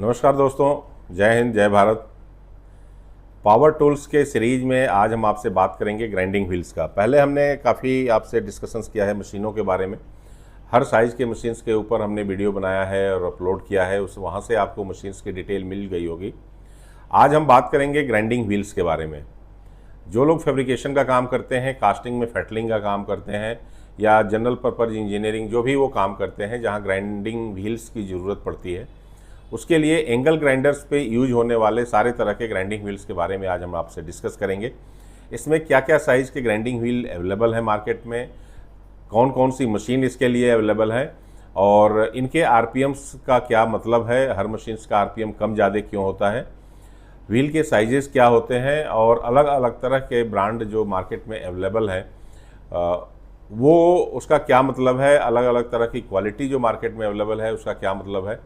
नमस्कार दोस्तों, जय हिंद जय भारत। पावर टूल्स के सीरीज में आज हम आपसे बात करेंगे ग्राइंडिंग व्हील्स का। पहले हमने काफ़ी आपसे डिस्कशंस किया है मशीनों के बारे में। हर साइज़ के मशीन्स के ऊपर हमने वीडियो बनाया है और अपलोड किया है, उस वहाँ से आपको मशीन्स की डिटेल मिल गई होगी। आज हम बात करेंगे ग्राइंडिंग व्हील्स के बारे में। जो लोग फैब्रिकेशन का काम करते हैं, कास्टिंग में फेटलिंग का काम करते हैं या जनरल पर्पज़ इंजीनियरिंग जो भी वो काम करते हैं जहाँ ग्राइंडिंग व्हील्स की ज़रूरत पड़ती है, उसके लिए एंगल ग्राइंडर्स पे यूज होने वाले सारे तरह के ग्राइंडिंग व्हील्स के बारे में आज हम आपसे डिस्कस करेंगे। इसमें क्या क्या साइज़ के ग्राइंडिंग व्हील अवेलेबल है मार्केट में, कौन कौन सी मशीन इसके लिए अवेलेबल है और इनके आरपीएम्स का क्या मतलब है, हर मशीन्स का आरपीएम कम ज़्यादा क्यों होता है, व्हील के साइजेस क्या होते हैं और अलग अलग तरह के ब्रांड जो मार्केट में अवेलेबल है वो उसका क्या मतलब है, अलग अलग तरह की क्वालिटी जो मार्केट में अवेलेबल है उसका क्या मतलब है।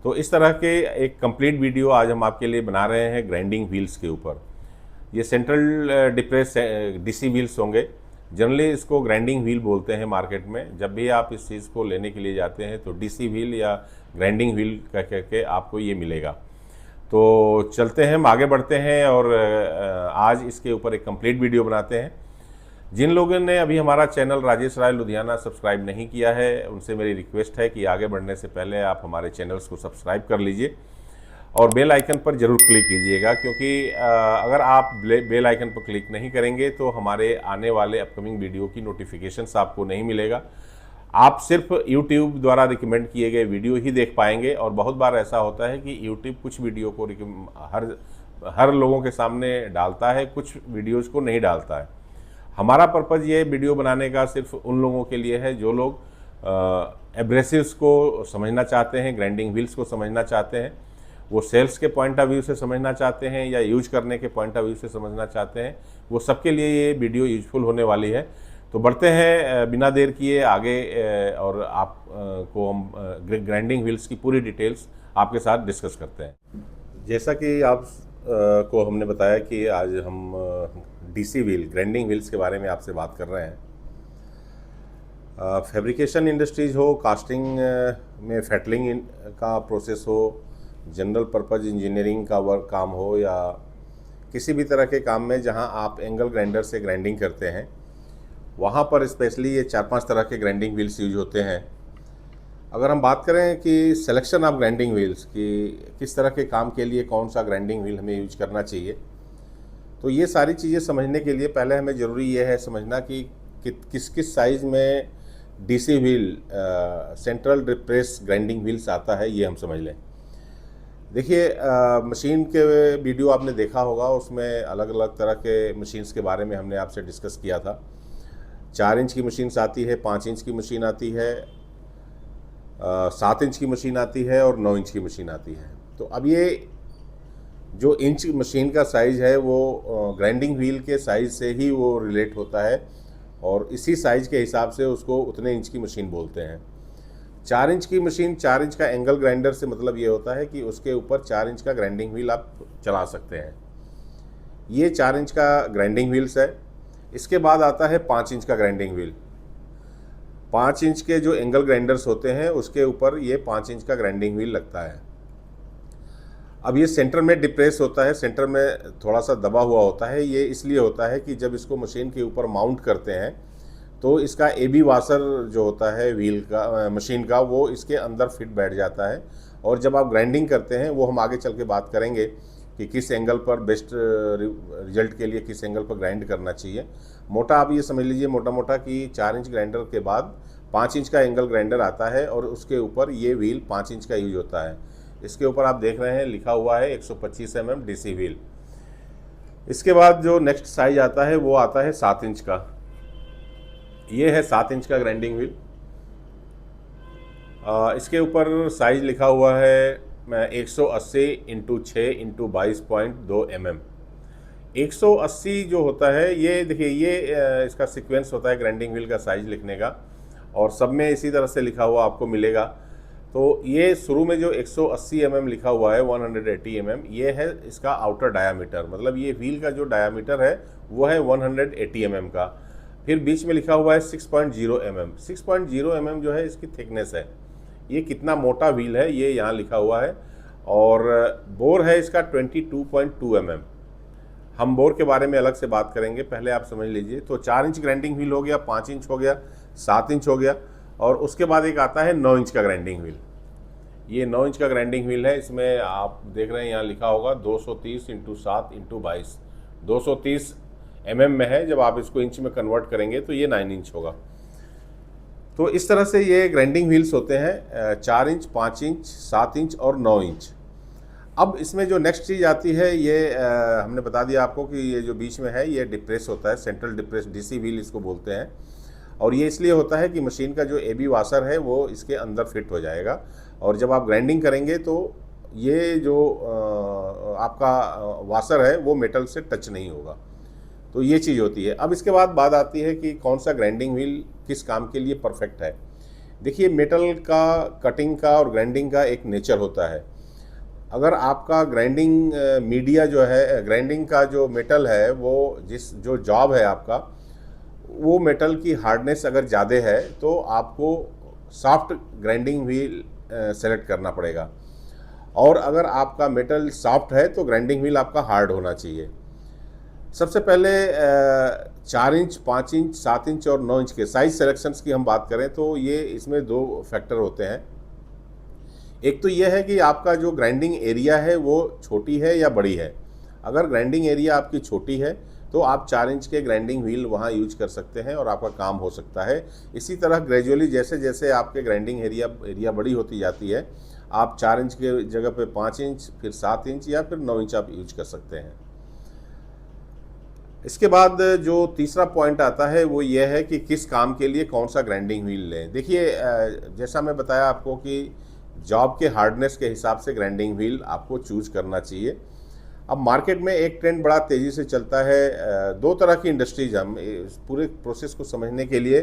तो इस तरह के एक कंप्लीट वीडियो आज हम आपके लिए बना रहे हैं ग्राइंडिंग व्हील्स के ऊपर। ये सेंट्रल डिप्रेस डीसी व्हील्स होंगे। जनरली इसको ग्राइंडिंग व्हील बोलते हैं मार्केट में। जब भी आप इस चीज़ को लेने के लिए जाते हैं तो डीसी व्हील या ग्राइंडिंग व्हील कह के आपको ये मिलेगा। तो चलते हैं, हम आगे बढ़ते हैं और आज इसके ऊपर एक कंप्लीट वीडियो बनाते हैं। जिन लोगों ने अभी हमारा चैनल राजेश राय लुधियाना सब्सक्राइब नहीं किया है, उनसे मेरी रिक्वेस्ट है कि आगे बढ़ने से पहले आप हमारे चैनल्स को सब्सक्राइब कर लीजिए और बेल आइकन पर ज़रूर क्लिक कीजिएगा, क्योंकि अगर आप बेल आइकन पर क्लिक नहीं करेंगे तो हमारे आने वाले अपकमिंग वीडियो की नोटिफिकेशंस आपको नहीं मिलेगा। आप सिर्फ यूट्यूब द्वारा रिकमेंड किए गए वीडियो ही देख पाएंगे और बहुत बार ऐसा होता है कि यूट्यूब कुछ वीडियो को हर लोगों के सामने डालता है, कुछ वीडियोज़ को नहीं डालता है। हमारा पर्पज़ ये वीडियो बनाने का सिर्फ उन लोगों के लिए है जो लोग एब्रेसिव्स को समझना चाहते हैं, ग्राइंडिंग व्हील्स को समझना चाहते हैं, वो सेल्स के पॉइंट ऑफ व्यू से समझना चाहते हैं या यूज करने के पॉइंट ऑफ व्यू से समझना चाहते हैं, वो सबके लिए ये वीडियो यूजफुल होने वाली है। तो बढ़ते हैं बिना देर किए आगे और आप को हम ग्राइंडिंग व्हील्स की पूरी डिटेल्स आपके साथ डिस्कस करते हैं। जैसा कि आप को हमने बताया कि आज हम डीसी व्हील, ग्राइंडिंग व्हील्स के बारे में आपसे बात कर रहे हैं। फैब्रिकेशन इंडस्ट्रीज हो, कास्टिंग में फेटलिंग का प्रोसेस हो, जनरल पर्पज़ इंजीनियरिंग का वर्क काम हो या किसी भी तरह के काम में जहां आप एंगल ग्राइंडर से ग्राइंडिंग करते हैं, वहां पर स्पेशली ये 4-5 तरह के ग्राइंडिंग व्हील्स यूज होते हैं। अगर हम बात करें कि सिलेक्शन ऑफ ग्राइंडिंग व्हील्स की किस तरह के काम के लिए कौन सा ग्राइंडिंग व्हील हमें यूज करना चाहिए, तो ये सारी चीज़ें समझने के लिए पहले हमें ज़रूरी ये है समझना कि किस किस साइज़ में DC wheel, central depress grinding wheels आता है, ये हम समझ लें। देखिए, मशीन के वीडियो आपने देखा होगा, उसमें अलग अलग तरह के मशीन्स के बारे में हमने आपसे डिस्कस किया था। 4 इंच की मशीन्स आती है, 5 इंच की मशीन आती है, 7 इंच की मशीन आती है और 9 इंच की मशीन आती है। तो अब ये जो इंच मशीन का साइज़ है वो ग्राइंडिंग व्हील के साइज़ से ही वो रिलेट होता है और इसी साइज़ के हिसाब से उसको उतने इंच की मशीन बोलते हैं। 4 इंच की मशीन, 4 इंच का एंगल ग्राइंडर से मतलब ये होता है कि उसके ऊपर 4 इंच का ग्राइंडिंग व्हील आप चला सकते हैं। ये 4 इंच का ग्राइंडिंग व्हील्स है। इसके बाद आता है 5 इंच का ग्राइंडिंग व्हील। 5 इंच के जो एंगल ग्राइंडर्स होते हैं उसके ऊपर ये 5 इंच का ग्राइंडिंग व्हील लगता है। अब ये सेंटर में डिप्रेस होता है, सेंटर में थोड़ा सा दबा हुआ होता है। ये इसलिए होता है कि जब इसको मशीन के ऊपर माउंट करते हैं तो इसका एबी वाशर जो होता है व्हील का, मशीन का, वो इसके अंदर फिट बैठ जाता है और जब आप ग्राइंडिंग करते हैं, वो हम आगे चल के बात करेंगे कि किस एंगल पर बेस्ट रिजल्ट के लिए किस एंगल पर ग्राइंड करना चाहिए। मोटा आप ये समझ लीजिए मोटा मोटा कि 4 इंच ग्राइंडर के बाद 5 इंच का एंगल ग्राइंडर आता है और उसके ऊपर ये व्हील 5 इंच का यूज होता है। इसके ऊपर आप देख रहे हैं लिखा हुआ है 125 mm डीसी व्हील। इसके बाद जो नेक्स्ट साइज आता है वो आता है 7 इंच का। ये है 7 इंच का ग्राइंडिंग व्हील। इसके ऊपर साइज लिखा हुआ है 180 × 6 × 22.2 mm। 180 जो होता है, ये देखिए ये इसका सीक्वेंस होता है ग्राइंडिंग व्हील का साइज लिखने का और सब में इसी तरह से लिखा हुआ आपको मिलेगा। तो ये शुरू में जो 180 mm लिखा हुआ है, 180 mm, ये है इसका आउटर डायामीटर, मतलब ये व्हील का जो डायामीटर है वो है 180 mm का। फिर बीच में लिखा हुआ है 6.0 mm। 6.0 mm जो है इसकी थिकनेस है। ये कितना मोटा व्हील है ये यहाँ लिखा हुआ है और बोर है इसका 22.2 mm। हम बोर के बारे में अलग से बात करेंगे, पहले आप समझ लीजिए। तो 4 इंच ग्राइंडिंग व्हील हो गया, 5 इंच हो गया, 7 इंच हो गया, और उसके बाद एक आता है 9 इंच का ग्राइंडिंग व्हील। ये 9 इंच का ग्राइंडिंग व्हील है। इसमें आप देख रहे हैं यहाँ लिखा होगा 230 × 7 × 22, 230 mm में है। जब आप इसको इंच में कन्वर्ट करेंगे तो ये 9 इंच होगा। तो इस तरह से ये ग्राइंडिंग व्हील्स होते हैं, 4 इंच, 5 इंच, 7 इंच और 9 इंच। अब इसमें जो नेक्स्ट चीज़ आती है, ये हमने बता दिया आपको कि ये जो बीच में है ये डिप्रेस होता है, सेंट्रल डिप्रेस, डीसी व्हील इसको बोलते हैं। और ये इसलिए होता है कि मशीन का जो एबी वाशर है वो इसके अंदर फिट हो जाएगा, और जब आप ग्राइंडिंग करेंगे तो ये जो आपका वाशर है वो मेटल से टच नहीं होगा। तो ये चीज़ होती है। अब इसके बाद बात आती है कि कौन सा ग्राइंडिंग व्हील किस काम के लिए परफेक्ट है। देखिए, मेटल का कटिंग का और ग्राइंडिंग का एक नेचर होता है। अगर आपका ग्राइंडिंग मीडिया जो है, ग्राइंडिंग का जो मेटल है, वो जो जॉब है आपका, वो मेटल की हार्डनेस अगर ज़्यादा है तो आपको सॉफ्ट ग्राइंडिंग व्हील सेलेक्ट करना पड़ेगा। और अगर आपका मेटल सॉफ्ट है तो ग्राइंडिंग व्हील आपका हार्ड होना चाहिए। सबसे पहले 4 इंच, 5 इंच, 7 इंच और 9 इंच के साइज सिलेक्शंस की हम बात करें तो ये इसमें 2 फैक्टर होते हैं। एक तो ये है कि आपका जो ग्राइंडिंग एरिया है वो छोटी है या बड़ी है। अगर ग्राइंडिंग एरिया आपकी छोटी है तो आप 4 इंच के ग्राइंडिंग व्हील वहाँ यूज कर सकते हैं और आपका काम हो सकता है। इसी तरह ग्रेजुअली जैसे जैसे आपके ग्राइंडिंग एरिया बड़ी होती जाती है, आप 4 इंच के जगह पे 5 इंच, फिर 7 इंच या फिर 9 इंच आप यूज कर सकते हैं। इसके बाद जो तीसरा पॉइंट आता है वो ये है कि किस काम के लिए कौन सा ग्राइंडिंग व्हील लें। देखिए, जैसा मैं बताया आपको कि जॉब के हार्डनेस के हिसाब से ग्राइंडिंग व्हील आपको चूज करना चाहिए। अब मार्केट में एक ट्रेंड बड़ा तेज़ी से चलता है। 2 तरह की इंडस्ट्रीज, हम इस पूरे प्रोसेस को समझने के लिए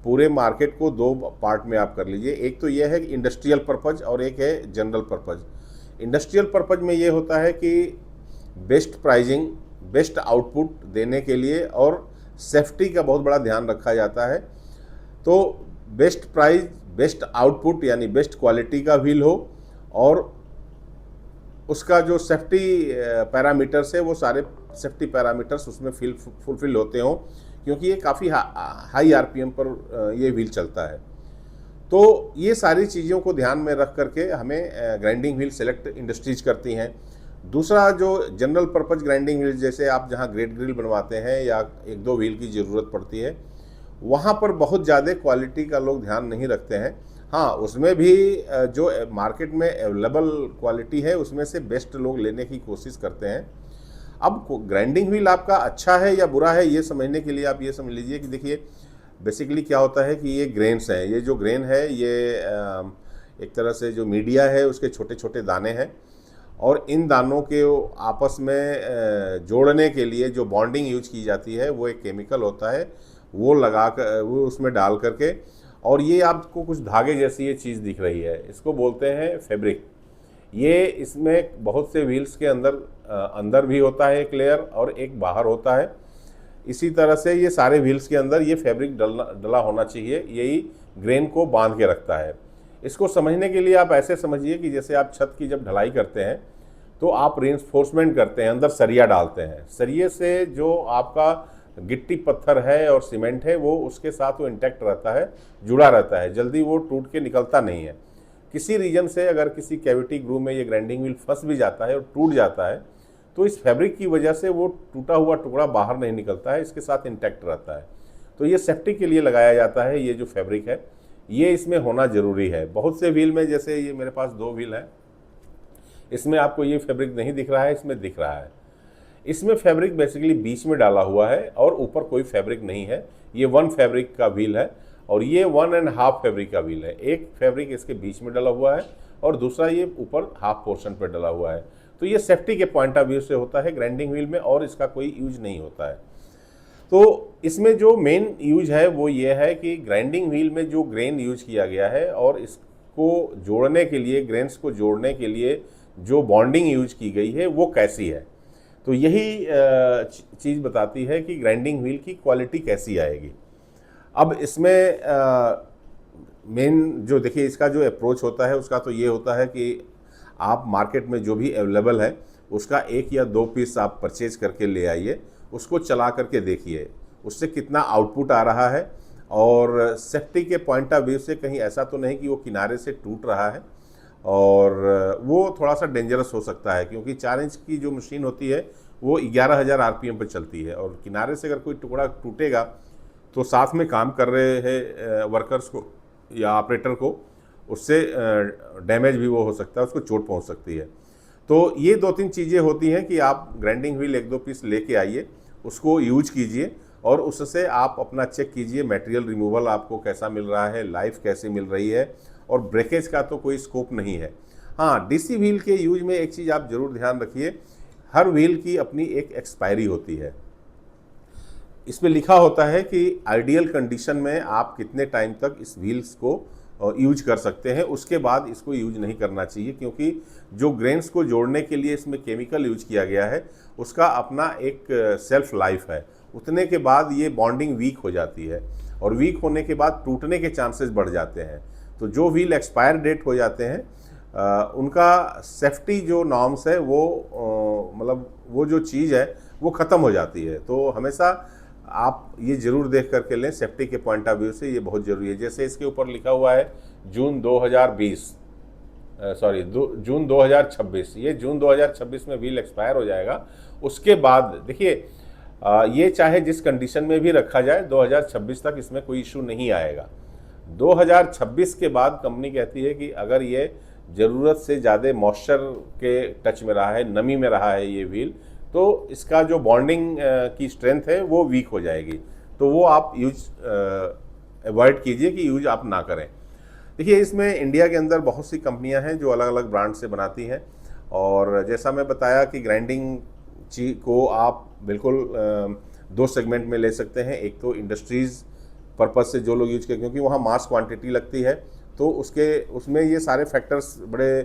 पूरे मार्केट को 2 पार्ट में आप कर लीजिए। एक तो यह है कि इंडस्ट्रियल पर्पज़ और एक है जनरल पर्पज़। इंडस्ट्रियल पर्पज़ में ये होता है कि बेस्ट प्राइजिंग, बेस्ट आउटपुट देने के लिए और सेफ्टी का बहुत बड़ा ध्यान रखा जाता है। तो बेस्ट प्राइस, बेस्ट आउटपुट यानी बेस्ट क्वालिटी का व्हील हो, और उसका जो सेफ्टी पैरामीटर्स है वो सारे सेफ्टी पैरामीटर्स उसमें फुलफिल होते हों, क्योंकि ये काफ़ी हाई आरपीएम पर ये व्हील चलता है। तो ये सारी चीज़ों को ध्यान में रख करके हमें ग्राइंडिंग व्हील सेलेक्ट इंडस्ट्रीज करती हैं। दूसरा जो जनरल पर्पज़ ग्राइंडिंग व्हील, जैसे आप जहाँ ग्रेट ग्रिल बनवाते हैं या 1-2 व्हील की ज़रूरत पड़ती है, वहाँ पर बहुत ज़्यादा क्वालिटी का लोग ध्यान नहीं रखते हैं। हाँ, उसमें भी जो मार्केट में अवेलेबल क्वालिटी है उसमें से बेस्ट लोग लेने की कोशिश करते हैं। अब ग्राइंडिंग व्हील आपका अच्छा है या बुरा है ये समझने के लिए आप ये समझ लीजिए कि देखिए, बेसिकली क्या होता है कि ये ग्रेन्स हैं। ये जो ग्रेन है ये एक तरह से जो मीडिया है उसके छोटे छोटे दाने हैं, और इन दानों के आपस में जोड़ने के लिए जो बॉन्डिंग यूज की जाती है वो एक केमिकल होता है, वो लगा कर, वो उसमें डाल करके, और ये आपको कुछ धागे जैसी ये चीज़ दिख रही है, इसको बोलते हैं फैब्रिक। ये इसमें बहुत से व्हील्स के अंदर भी होता है एक लेयर और एक बाहर होता है। इसी तरह से ये सारे व्हील्स के अंदर ये फैब्रिक डला होना चाहिए, यही ग्रेन को बांध के रखता है। इसको समझने के लिए आप ऐसे समझिए कि जैसे आप छत की जब ढलाई करते हैं तो आप रेनफोर्समेंट करते हैं, अंदर सरिया डालते हैं। सरिये से जो आपका गिट्टी पत्थर है और सीमेंट है वो उसके साथ वो इंटैक्ट रहता है, जुड़ा रहता है, जल्दी वो टूट के निकलता नहीं है। किसी रीजन से अगर किसी कैविटी ग्रूव में ये ग्राइंडिंग व्हील फंस भी जाता है और टूट जाता है तो इस फैब्रिक की वजह से वो टूटा हुआ टुकड़ा बाहर नहीं निकलता है, इसके साथ इंटैक्ट रहता है। तो ये सेफ्टी के लिए लगाया जाता है। ये जो फैब्रिक है ये इसमें होना ज़रूरी है। बहुत से व्हील में, जैसे ये मेरे पास 2 व्हील हैं, इसमें आपको ये फैब्रिक नहीं दिख रहा है, इसमें दिख रहा है। इसमें फैब्रिक बेसिकली बीच में डाला हुआ है और ऊपर कोई फैब्रिक नहीं है। ये 1 फैब्रिक का व्हील है और ये 1.5 फैब्रिक का व्हील है। एक फैब्रिक इसके बीच में डला हुआ है और दूसरा ये ऊपर हाफ पोर्शन पर डला हुआ है। तो ये सेफ्टी के पॉइंट ऑफ व्यू से होता है ग्राइंडिंग व्हील में, और इसका कोई यूज नहीं होता है। तो इसमें जो मेन यूज है वो ये है कि ग्राइंडिंग व्हील में जो ग्रेन यूज किया गया है और इसको जोड़ने के लिए, ग्रेन्स को जोड़ने के लिए जो बॉन्डिंग यूज की गई है वो कैसी है। तो यही चीज़ बताती है कि ग्राइंडिंग व्हील की क्वालिटी कैसी आएगी। अब इसमें मेन जो देखिए इसका जो अप्रोच होता है उसका तो ये होता है कि आप मार्केट में जो भी अवेलेबल है उसका 1 या 2 पीस आप परचेज करके ले आइए, उसको चला करके देखिए उससे कितना आउटपुट आ रहा है, और सेफ्टी के पॉइंट ऑफ व्यू से कहीं ऐसा तो नहीं कि वो किनारे से टूट रहा है, और वो थोड़ा सा डेंजरस हो सकता है क्योंकि 4 इंच की जो मशीन होती है वो 11,000 आरपीएम पर चलती है, और किनारे से अगर कोई टुकड़ा टूटेगा तो साथ में काम कर रहे हैं वर्कर्स को या ऑपरेटर को उससे डैमेज भी वो हो सकता है, उसको चोट पहुंच सकती है। तो ये 2-3 चीज़ें होती हैं कि आप ग्राइंडिंग व्हील 1-2 पीस लेके आइए, उसको यूज कीजिए और उससे आप अपना चेक कीजिए मटेरियल रिमूवल आपको कैसा मिल रहा है, लाइफ कैसी मिल रही है, और ब्रेकेज का तो कोई स्कोप नहीं है। हाँ, डीसी व्हील के यूज में एक चीज़ आप ज़रूर ध्यान रखिए, हर व्हील की अपनी एक एक्सपायरी होती है। इसमें लिखा होता है कि आइडियल कंडीशन में आप कितने टाइम तक इस व्हील्स को यूज कर सकते हैं, उसके बाद इसको यूज नहीं करना चाहिए, क्योंकि जो ग्रेन्स को जोड़ने के लिए इसमें केमिकल यूज किया गया है उसका अपना एक सेल्फ लाइफ है। उतने के बाद ये बॉन्डिंग वीक हो जाती है, और वीक होने के बाद टूटने के चांसेस बढ़ जाते हैं। तो जो व्हील एक्सपायर डेट हो जाते हैं उनका सेफ्टी जो नॉर्म्स है वो मतलब वो जो चीज़ है वो ख़त्म हो जाती है। तो हमेशा आप ये ज़रूर देख करके लें, सेफ्टी के पॉइंट ऑफ व्यू से ये बहुत ज़रूरी है। जैसे इसके ऊपर लिखा हुआ है जून 2026, ये जून 2026 में व्हील एक्सपायर हो जाएगा। उसके बाद देखिए ये चाहे जिस कंडीशन में भी रखा जाए 2026 तक इसमें कोई इशू नहीं आएगा। 2026 के बाद कंपनी कहती है कि अगर ये ज़रूरत से ज़्यादा मॉइस्चर के टच में रहा है, नमी में रहा है ये व्हील, तो इसका जो बॉन्डिंग की स्ट्रेंथ है वो वीक हो जाएगी, तो वो आप यूज अवॉइड कीजिए कि यूज आप ना करें। देखिए इसमें इंडिया के अंदर बहुत सी कंपनियां हैं जो अलग अलग ब्रांड से बनाती हैं, और जैसा मैं बताया कि ग्राइंडिंग को आप बिल्कुल 2 सेगमेंट में ले सकते हैं। एक तो इंडस्ट्रीज़ पर्पज़ से जो लोग यूज करें, क्योंकि वहाँ मास क्वांटिटी लगती है, तो उसमें ये सारे फैक्टर्स बड़े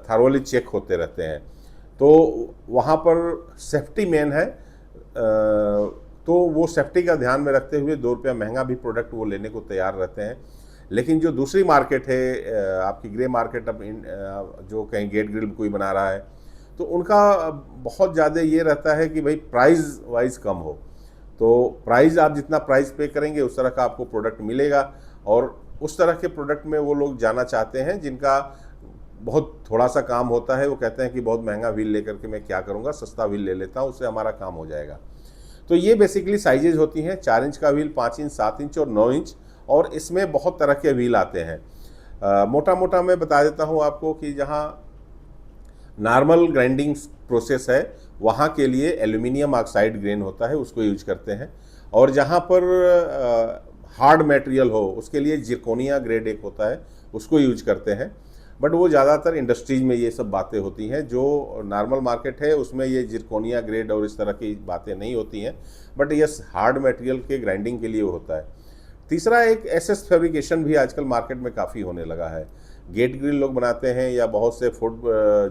थारोली चेक होते रहते हैं, तो वहाँ पर सेफ्टी मेन है। तो वो सेफ्टी का ध्यान में रखते हुए 2 रुपया महंगा भी प्रोडक्ट वो लेने को तैयार रहते हैं। लेकिन जो दूसरी मार्केट है आपकी ग्रे मार्केट, अब जो कहीं गेट ग्रिल कोई बना रहा है, तो उनका बहुत ज़्यादा ये रहता है कि भाई प्राइस वाइज कम हो, तो प्राइस आप जितना प्राइस पे करेंगे उस तरह का आपको प्रोडक्ट मिलेगा, और उस तरह के प्रोडक्ट में वो लोग जाना चाहते हैं जिनका बहुत थोड़ा सा काम होता है। वो कहते हैं कि बहुत महंगा व्हील लेकर के मैं क्या करूँगा, सस्ता व्हील ले लेता हूँ, उससे हमारा काम हो जाएगा। तो ये बेसिकली साइजेज होती हैं, 4 इंच का व्हील, 5 इंच, 7 इंच और 9 इंच, और इसमें बहुत तरह के व्हील आते हैं। मोटा मोटा मैं बता देता हूँ आपको कि जहाँ नॉर्मल ग्राइंडिंग प्रोसेस है वहाँ के लिए एल्यूमिनियम ऑक्साइड ग्रेन होता है, उसको यूज करते हैं, और जहाँ पर हार्ड मटेरियल हो उसके लिए जिरकोनिया ग्रेड एक होता है, उसको यूज करते हैं। बट वो ज़्यादातर इंडस्ट्रीज में ये सब बातें होती हैं, जो नॉर्मल मार्केट है उसमें ये जिरकोनिया ग्रेड और इस तरह की बातें नहीं होती हैं, बट ये हार्ड मटेरियल के ग्राइंडिंग के लिए होता है। तीसरा एक एसएस फैब्रिकेशन भी आजकल मार्केट में काफ़ी होने लगा है। गेट ग्रिल लोग बनाते हैं, या बहुत से फूड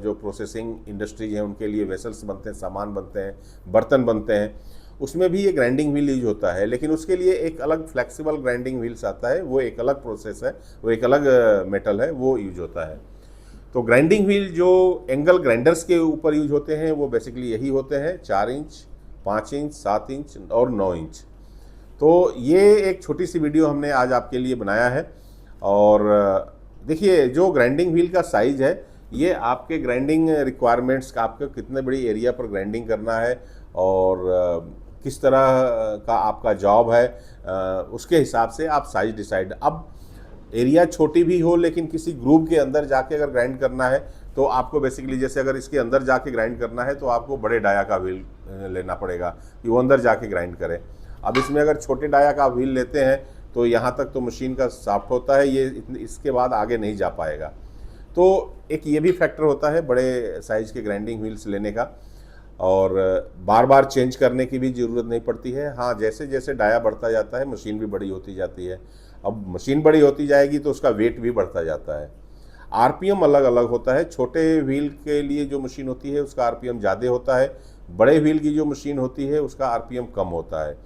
जो प्रोसेसिंग इंडस्ट्रीज हैं उनके लिए वेसल्स बनते हैं, सामान बनते हैं, बर्तन बनते हैं, उसमें भी ये ग्राइंडिंग व्हील यूज होता है। लेकिन उसके लिए एक अलग फ्लेक्सिबल ग्राइंडिंग व्हील्स आता है, वो एक अलग प्रोसेस है, वो एक अलग मेटल है, वो यूज होता है। तो ग्राइंडिंग व्हील जो एंगल ग्राइंडर्स के ऊपर यूज होते हैं वो बेसिकली यही होते हैं, 4 इंच, 5 इंच, 7 इंच और 9 इंच। तो ये एक छोटी सी वीडियो हमने आज आपके लिए बनाया है। और देखिए जो ग्राइंडिंग व्हील का साइज़ है ये आपके ग्राइंडिंग रिक्वायरमेंट्स का, आपको कितने बड़ी एरिया पर ग्राइंडिंग करना है और किस तरह का आपका जॉब है, उसके हिसाब से आप साइज डिसाइड। अब एरिया छोटी भी हो लेकिन किसी ग्रुप के अंदर जाके अगर ग्राइंड करना है तो आपको बेसिकली, जैसे अगर इसके अंदर जाके ग्राइंड करना है तो आपको बड़े डाया का व्हील लेना पड़ेगा कि वो अंदर जाके ग्राइंड करे। अब इसमें अगर छोटे डाया का व्हील लेते हैं तो यहाँ तक तो मशीन का सॉफ्ट होता है, ये इसके बाद आगे नहीं जा पाएगा। तो एक ये भी फैक्टर होता है बड़े साइज़ के ग्राइंडिंग व्हील्स लेने का, और बार बार चेंज करने की भी ज़रूरत नहीं पड़ती है। हाँ, जैसे जैसे डाया बढ़ता जाता है मशीन भी बड़ी होती जाती है। अब मशीन बड़ी होती जाएगी तो उसका वेट भी बढ़ता जाता है। आरपीएम अलग अलग होता है, छोटे व्हील के लिए जो मशीन होती है उसका आरपीएम ज़्यादा होता है, बड़े व्हील की जो मशीन होती है उसका आरपीएम कम होता है।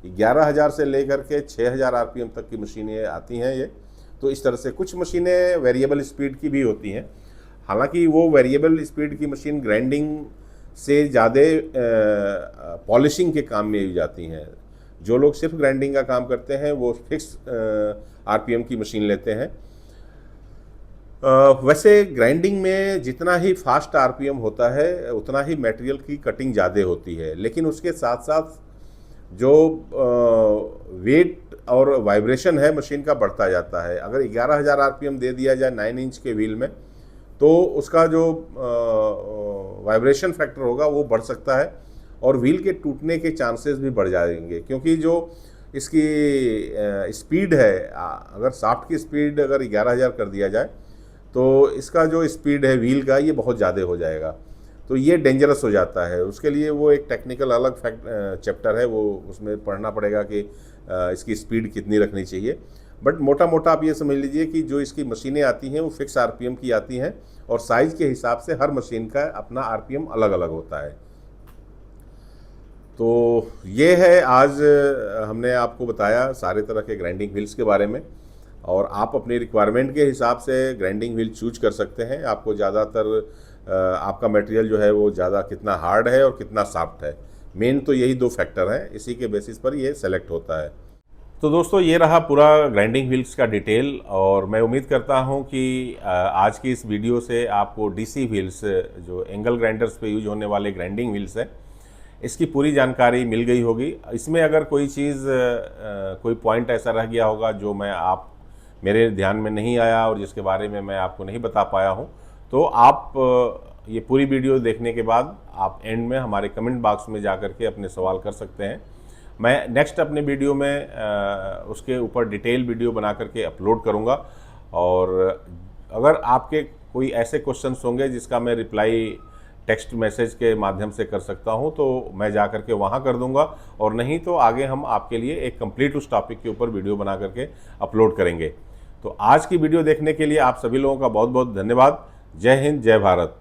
11,000 से लेकर के 6,000 आरपीएम तक की मशीनें आती हैं ये। तो इस तरह से कुछ मशीनें वेरिएबल स्पीड की भी होती हैं। हालांकि वो वेरिएबल स्पीड की मशीन ग्राइंडिंग से ज़्यादा पॉलिशिंग के काम में यूज जाती हैं। जो लोग सिर्फ ग्राइंडिंग का काम करते हैं वो फिक्स आरपीएम की मशीन लेते हैं। वैसे ग्राइंडिंग में जितना ही फास्ट आरपीएम होता है उतना ही मटेरियल की कटिंग ज़्यादा होती है, लेकिन उसके साथ साथ जो वेट और वाइब्रेशन है मशीन का बढ़ता जाता है। अगर 11,000 आरपीएम दे दिया जाए 9 इंच के व्हील में तो उसका जो वाइब्रेशन फैक्टर होगा वो बढ़ सकता है और व्हील के टूटने के चांसेस भी बढ़ जाएंगे, क्योंकि जो इसकी स्पीड है, अगर शाफ्ट की स्पीड अगर 11,000 कर दिया जाए तो इसका जो स्पीड है व्हील का ये बहुत ज़्यादा हो जाएगा, तो ये डेंजरस हो जाता है। उसके लिए वो एक टेक्निकल अलग चैप्टर है, वो उसमें पढ़ना पड़ेगा कि इसकी स्पीड कितनी रखनी चाहिए। बट मोटा मोटा आप ये समझ लीजिए कि जो इसकी मशीनें आती हैं वो फिक्स आरपीएम की आती हैं और साइज़ के हिसाब से हर मशीन का अपना आरपीएम अलग अलग होता है। तो ये है, आज हमने आपको बताया सारे तरह के ग्राइंडिंग व्हील्स के बारे में, और आप अपनी रिक्वायरमेंट के हिसाब से ग्राइंडिंग व्हील चूज कर सकते हैं। आपको ज़्यादातर आपका मटेरियल जो है वो ज़्यादा कितना हार्ड है और कितना सॉफ्ट है, मेन तो यही दो फैक्टर हैं, इसी के बेसिस पर ये सेलेक्ट होता है। तो दोस्तों ये रहा पूरा ग्राइंडिंग व्हील्स का डिटेल, और मैं उम्मीद करता हूं कि आज की इस वीडियो से आपको डीसी व्हील्स, जो एंगल ग्राइंडर्स पे यूज होने वाले ग्राइंडिंग व्हील्स है, इसकी पूरी जानकारी मिल गई होगी। इसमें अगर कोई चीज़, कोई पॉइंट ऐसा रह गया होगा जो मेरे ध्यान में नहीं आया और जिसके बारे में मैं आपको नहीं बता पाया हूं, तो आप ये पूरी वीडियो देखने के बाद आप एंड में हमारे कमेंट बॉक्स में जाकर के अपने सवाल कर सकते हैं। मैं नेक्स्ट अपने वीडियो में उसके ऊपर डिटेल वीडियो बना करके अपलोड करूंगा, और अगर आपके कोई ऐसे क्वेश्चंस होंगे जिसका मैं रिप्लाई टेक्स्ट मैसेज के माध्यम से कर सकता हूं तो मैं जा करके वहां कर दूंगा, और नहीं तो आगे हम आपके लिए एक कंप्लीट उस टॉपिक के ऊपर वीडियो बना करके अपलोड करेंगे। तो आज की वीडियो देखने के लिए आप सभी लोगों का बहुत बहुत धन्यवाद। जय हिंद, जय भारत।